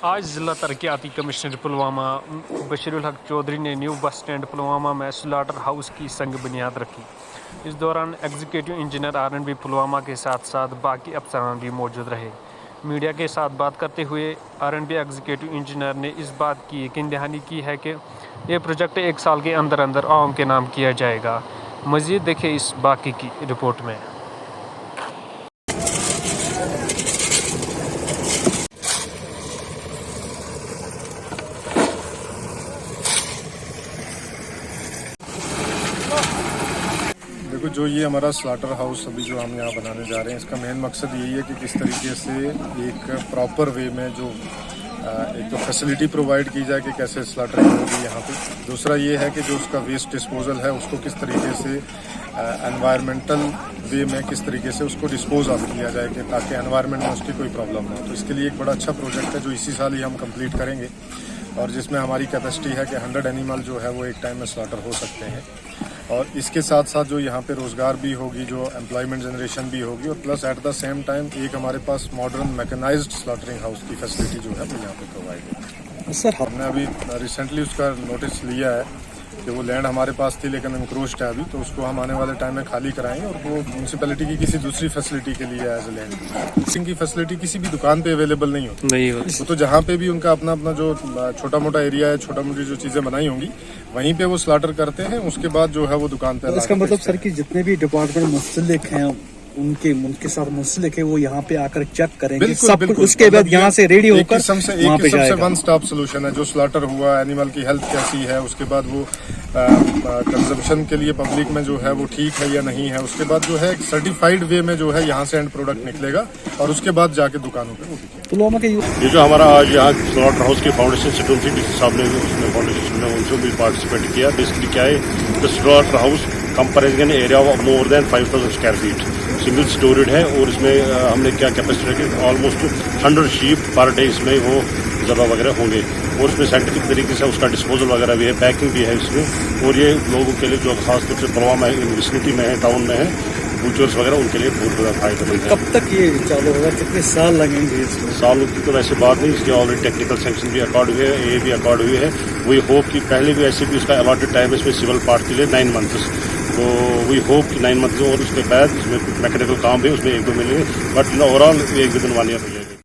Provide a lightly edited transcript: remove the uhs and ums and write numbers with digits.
आज ज़िला तरक्याती कमिश्नर पुलवामा बशीरुल हक चौधरी ने न्यू बस स्टैंड पुलवामा में स्लाटर हाउस की संग बुनियाद रखी। इस दौरान एग्जीक्यूटिव इंजीनियर आर.एन.बी. पुलवामा के साथ साथ बाकी अफसरान भी मौजूद रहे। मीडिया के साथ बात करते हुए आर.एन.बी. एग्जीक्यूटिव इंजीनियर ने इस बात की यकीन दहानी की है कि ये प्रोजेक्ट 1 साल के अंदर अंदर आवाम के नाम किया जाएगा। मज़ीद देखें इस बाकी की रिपोर्ट में। देखो, जो ये हमारा स्लाटर हाउस अभी जो हम यहाँ बनाने जा रहे हैं, इसका मेन मकसद यही है कि किस तरीके से एक प्रॉपर वे में जो एक तो फैसिलिटी प्रोवाइड की जाए कि कैसे स्लाटरिंग होगी यहाँ पे। दूसरा ये है कि जो उसका वेस्ट डिस्पोजल है उसको किस तरीके से एनवायरमेंटल वे में किस तरीके से उसको डिस्पोज ऑफ किया जाए कि ताकि एनवायरनमेंट में उसकी कोई प्रॉब्लम ना हो। तो इसके लिए एक बड़ा अच्छा प्रोजेक्ट है जो इसी साल ही हम कंप्लीट करेंगे और जिसमें हमारी कैपेसिटी है कि 100 एनिमल जो है वो एक टाइम में स्लाटर हो सकते हैं। और इसके साथ साथ जो यहाँ पे रोज़गार भी होगी, जो एम्प्लॉयमेंट जनरेशन भी होगी और plus at the same time एक हमारे पास मॉडर्न मैकेनाइज्ड स्लॉटरिंग हाउस की फैसिलिटी जो है वो यहाँ पे प्रोवाइड होगी। सर, हमने अभी रिसेंटली उसका नोटिस लिया है कि वो लैंड हमारे पास थी लेकिन इंक्रोच्ड है अभी, तो उसको हम आने वाले टाइम में खाली कराएंगे और वो म्यूनसिपैलिटी की किसी दूसरी फैसिलिटी के लिए एज ए लैंड। की फैसिलिटी किसी भी दुकान पे अवेलेबल नहीं होती, वो तो जहाँ पे भी उनका अपना अपना जो छोटा मोटा एरिया है, छोटा मोटी जो चीज़ें बनाई होंगी वहीं पे वो स्लाटर करते हैं। उसके बाद जो है वो दुकान पे। इसका मतलब सर कि जितने भी डिपार्टमेंट मुंसलिक हैं उनके साथ मुंसलिक है वो यहाँ पे आकर चेक करेंगे सब कुछ, उसके बाद यहाँ से रेडी होकर वहाँ पे जाएगा। वन स्टॉप सोल्यूशन है। जो स्लाटर हुआ, एनिमल की हेल्थ कैसी है, उसके बाद वो कंजम्पशन के लिए पब्लिक में जो है वो ठीक है या नहीं है, उसके बाद जो है सर्टिफाइड वे में जो है यहाँ से एंड प्रोडक्ट निकलेगा और उसके बाद जाके दुकानों पे वो बिकेगा। पुलवामा के ये जो हमारा आज यहाँ स्लाटर हाउस के फाउंडेशन सिटोन थी, डीसी साहब ने उसमें फाउंडेशन में उनसे भी पार्टिसिपेट किया। बेसिकली क्या है, the slaughter house comparison an area of more than 5000 square feet, single storeyed है और इसमें हमने क्या कैपेसिटी रखी, ऑलमोस्ट 100 शीप पर डे इसमें वो ज़बा वगैरह होंगे और इसमें साइंटिफिक तरीके से उसका डिस्पोजल वगैरह भी है, पैकिंग भी है इसमें। और ये लोगों के लिए जो खासतौर से पुलवामा विसिनिटी में है, टाउन में है, बूचर्स वगैरह, उनके लिए बहुत बड़ा फायदेमंद है। कब तक ये चालू होगा, कितने साल लगेंगे इसमें? सालों की तो वैसे बात नहीं, इसकी ऑलरेडी टेक्निकल सैंक्शन भी अकॉर्ड हुए है, ए भी अकॉर्ड हुई है। वी होप कि पहले भी ऐसे भी उसका अलॉटेड टाइम है इसमें सिविल पार्ट के लिए 9 मंथ्स, तो वी होप कि 9 मंथ्स और उसके बाद इसमें मैकेनिकल काम भी उसमें 1-2 मिलेंगे, बट ओवरऑल 1 विदिन 1 ईयर हो जाएगा।